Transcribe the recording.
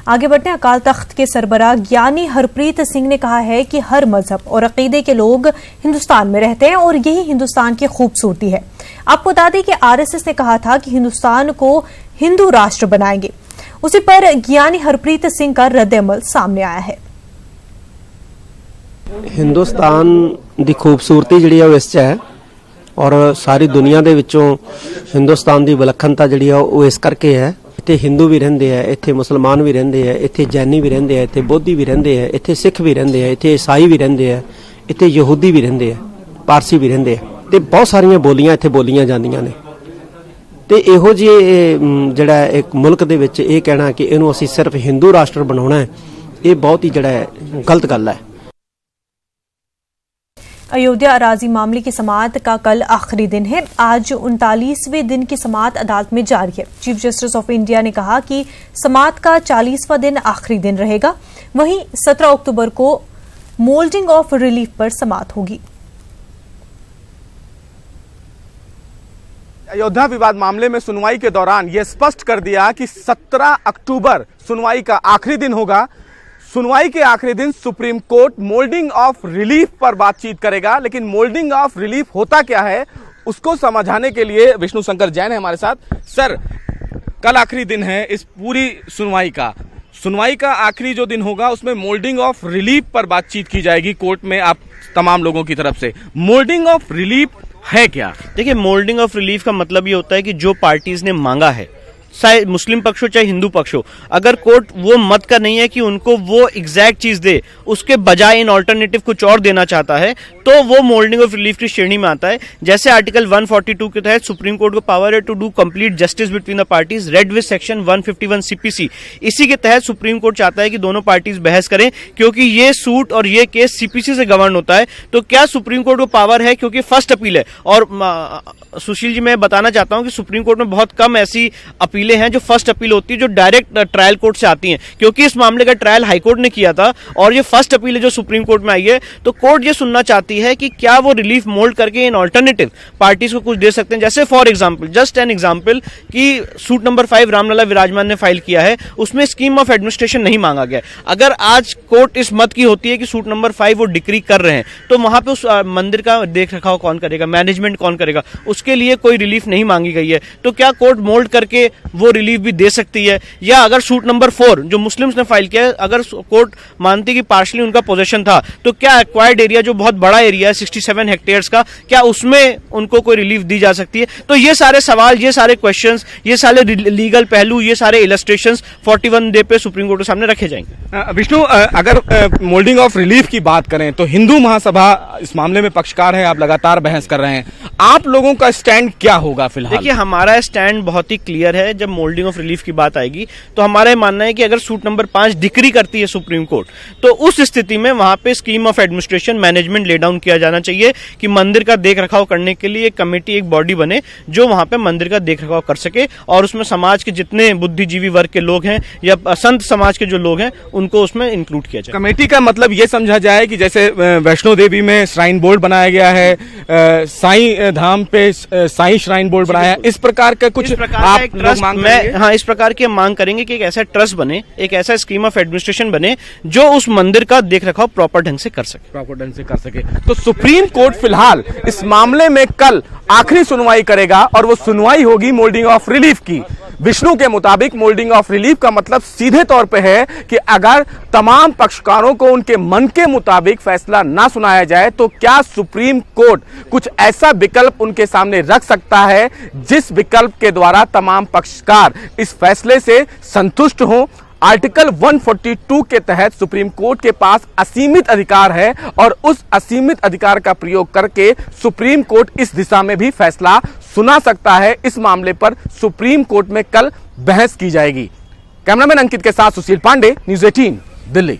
आगे बढ़ते हैं। अकाल तख्त के सरबराह ज्ञानी हरप्रीत सिंह ने कहा है कि हर मजहब और अकीदे के लोग हिंदुस्तान में रहते हैं और यही हिंदुस्तान की खूबसूरती है। आपको बता दें कि आरएसएस ने कहा था कि हिंदुस्तान को हिंदू राष्ट्र बनाएंगे। उसी पर ज्ञानी हरप्रीत सिंह का रद्द-ए-अमल सामने आया है। हिंदुस्तान दी खूबसूरती जिहड़ी है इस च है और सारी दुनिया दे विचों हिंदुस्तान दी विलक्षणता जिहड़ी है वो इस करके है। इत्थे हिंदू भी रहिंदे है, इत्थे मुसलमान भी रहिंदे है, इत्थे जैनी भी रहिंदे है, इत्थे बौद्धी भी रहिंदे है, इत्थे सिख भी रहिंदे है, इत्थे ईसाई भी रहिंदे है, इत्थे यहूदी भी रहिंदे है, पारसी भी रहिंदे है ते बहुत सारियां बोलियां इत्थे बोलियां जांदियां ने। ते इहो जिहे जिहड़ा एक मुल्क दे विच इह कहना कि इहनूं असीं सिर्फ हिंदू राष्ट्र बनाउणा है, इह बहुत ही जिहड़ा गलत गल है। अयोध्या अराजी मामले की समाअत का कल आखिरी दिन है। आज 39वें दिन की समाअत अदालत में जारी है। चीफ जस्टिस ऑफ इंडिया ने कहा कि समाअत का 40वां दिन आखिरी दिन रहेगा। वहीं 17 अक्टूबर को मोल्डिंग ऑफ रिलीफ पर समाअत होगी। अयोध्या विवाद मामले में सुनवाई के दौरान यह स्पष्ट कर दिया कि 17 अक्टूबर सुनवाई का आखिरी दिन होगा। सुनवाई के आखिरी दिन supreme court moulding of relief पर बातचीत करेगा, लेकिन मोल्डिंग ऑफ रिलीफ होता क्या है उसको समझाने के लिए विष्णु शंकर जैन है हमारे साथ। सर, कल आखिरी दिन है इस पूरी सुनवाई का। सुनवाई का आखिरी जो दिन होगा उसमें मोल्डिंग ऑफ रिलीफ पर बातचीत की जाएगी कोर्ट में आप तमाम लोगों की तरफ से। मोल्डिंग ऑफ रिलीफ है क्या? देखिए, मोल्डिंग ऑफ रिलीफ का मतलब ये होता है कि जो पार्टीज ने मांगा है, चाहे मुस्लिम पक्ष हो चाहे हिंदू पक्ष हो, अगर कोर्ट वो मत का नहीं है कि उनको वो एग्जैक्ट चीज दे, उसके बजाय इन ऑल्टरनेटिव कुछ और देना चाहता है, तो वो मोल्डिंग ऑफ रिलीफ की श्रेणी में आता है। जैसे आर्टिकल 142 के तहत सुप्रीम कोर्ट को पावर है to do complete justice between the parties, read with section 151 CPC. इसी के तहत सुप्रीम कोर्ट चाहता है कि दोनों पार्टीज बहस करें, क्योंकि ये सूट और ये केस सीपीसी से गवर्न होता है। तो क्या सुप्रीम कोर्ट को पावर है? क्योंकि फर्स्ट अपील है। और सुशील जी, मैं बताना चाहता हूं कि सुप्रीम कोर्ट में बहुत कम ऐसी अपीलें हैं जो फर्स्ट अपील होती है, जो डायरेक्ट ट्रायल कोर्ट से आती हैं, क्योंकि इस मामले का ट्रायल हाईकोर्ट ने किया था और ये फर्स्ट अपील है जो सुप्रीम कोर्ट में आई है। तो कोर्ट ये सुनना चाहती है कि क्या वो रिलीफ मोल्ड करके इन ऑल्टरनेटिव पार्टीज को कुछ दे सकते हैं। जैसे for example, just an example, कि सूट नंबर 5 रामलला विराजमान ने फाइल किया है, उसमें स्कीम ऑफ एडमिनिस्ट्रेशन नहीं मांगा गया। अगर आज कोर्ट इस मत की होती है कि सूट नंबर 5 वो डिक्री कर रहे हैं, तो वहां पे उस मंदिर का देख रखाव कौन करेगा, मैनेजमेंट कौन करेगा, उसके लिए कोई रिलीफ नहीं मांगी गई है। तो क्या कोर्ट मोल्ड करके वो रिलीफ भी दे सकती है? या अगर सूट नंबर 4 जो मुस्लिम्स ने फाइल किया है, अगर कोर्ट मानती कि पार्शली उनका पोजेशन था, तो क्या एक्वायर्ड एरिया जो बहुत बड़ा एरिया है 67 हेक्टेयर्स का, क्या उसमें उनको कोई रिलीफ दी जा सकती है? तो ये सारे सवाल, ये सारे क्वेश्चंस, ये सारे लीगल पहलू, ये सारे इलस्ट्रेशंस 41 डे पे सुप्रीम कोर्ट के सामने रखे जाएंगे। विष्णु, अगर मोल्डिंग ऑफ रिलीफ की बात करें तो हिंदू महासभा इस मामले में पक्षकार है, आप लगातार बहस कर रहे हैं, आप लोगों का स्टैंड क्या होगा फिलहाल? देखिए, हमारा स्टैंड बहुत ही क्लियर है। जब मोल्डिंग ऑफ रिलीफ की बात आएगी तो हमारा ये मानना है कि अगर सूट नंबर 5 डिक्री करती है सुप्रीम कोर्ट, तो उस स्थिति में वहां पे scheme of administration management lay down किया जाना चाहिए कि मंदिर का देख रखाव करने के लिए एक कमेटी, एक बॉडी बने जो वहां पे मंदिर का देख रखाव कर सके, और उसमें समाज के जितने बुद्धिजीवी वर्ग के लोग हैं या संत समाज के जो लोग हैं उनको उसमें इंक्लूड किया जाए। कमेटी का मतलब ये समझा जाए कि जैसे वैष्णो देवी में श्राइन बोर्ड बनाया गया है, साईं धाम पे साईं श्राइन बोर्ड बनाया है, इस प्रकार का कुछ आप लोग मांग करेंगे? हाँ, इस प्रकार की मांग करेंगे कि एक ऐसा ट्रस्ट बने, एक ऐसा स्कीम ऑफ एडमिनिस्ट्रेशन बने जो उस मंदिर का देख रखाव प्रॉपर ढंग से कर सके। तो सुप्रीम कोर्ट फिलहाल इस मामले में कल आखिरी सुनवाई करेगा और वो सुनवाई होगी मोल्डिंग ऑफ रिलीफ की। विष्णु के मुताबिक मोल्डिंग ऑफ रिलीफ का मतलब सीधे तौर पे है कि अगर तमाम पक्षकारों को उनके मन के मुताबिक फैसला ना सुनाया जाए तो क्या सुप्रीम कोर्ट कुछ ऐसा विकल्प उनके सामने रख सकता है जिस विकल्प के द्वारा तमाम पक्षकार इस फैसले से संतुष्ट हों। आर्टिकल 142 के तहत सुप्रीम कोर्ट के पास असीमित अधिकार है और उस असीमित अधिकार का प्रयोग करके सुप्रीम कोर्ट इस दिशा में भी फैसला सुना सकता है। इस मामले पर सुप्रीम कोर्ट में कल बहस की जाएगी। कैमरामैन अंकित के साथ सुशील पांडे, न्यूज़ 18, दिल्ली।